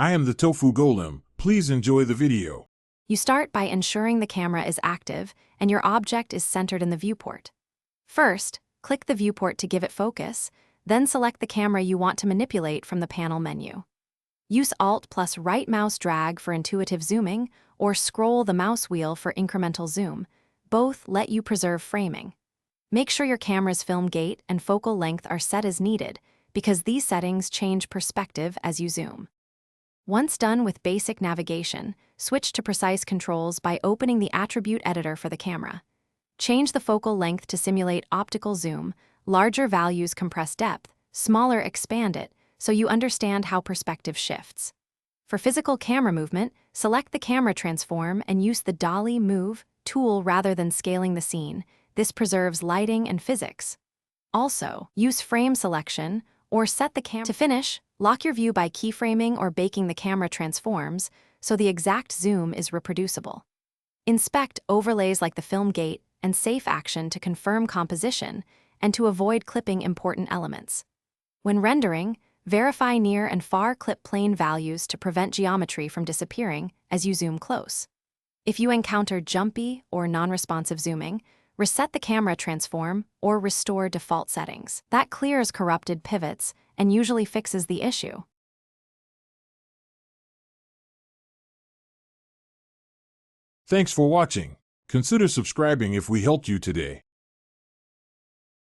I am the Tofu Golem. Please enjoy the video. You start by ensuring the camera is active and your object is centered in the viewport. First, click the viewport to give it focus, then select the camera you want to manipulate from the panel menu. Use Alt plus right mouse drag for intuitive zooming, or scroll the mouse wheel for incremental zoom. Both let you preserve framing. Make sure your camera's film gate and focal length are set as needed, because these settings change perspective as you zoom. Once done with basic navigation, switch to precise controls by opening the attribute editor for the camera. Change the focal length to simulate optical zoom. Larger values compress depth, smaller expand it, so you understand how perspective shifts. For physical camera movement, select the camera transform and use the dolly move tool rather than scaling the scene. This preserves lighting and physics. Also, use frame selection or set the camera. To finish, lock your view by keyframing or baking the camera transforms so the exact zoom is reproducible. Inspect overlays like the film gate and safe action to confirm composition and to avoid clipping important elements. When rendering, verify near and far clip plane values to prevent geometry from disappearing as you zoom close. If you encounter jumpy or non-responsive zooming, reset the camera transform or restore default settings. That clears corrupted pivots and usually fixes the issue. Thanks for watching. Consider subscribing if we helped you today.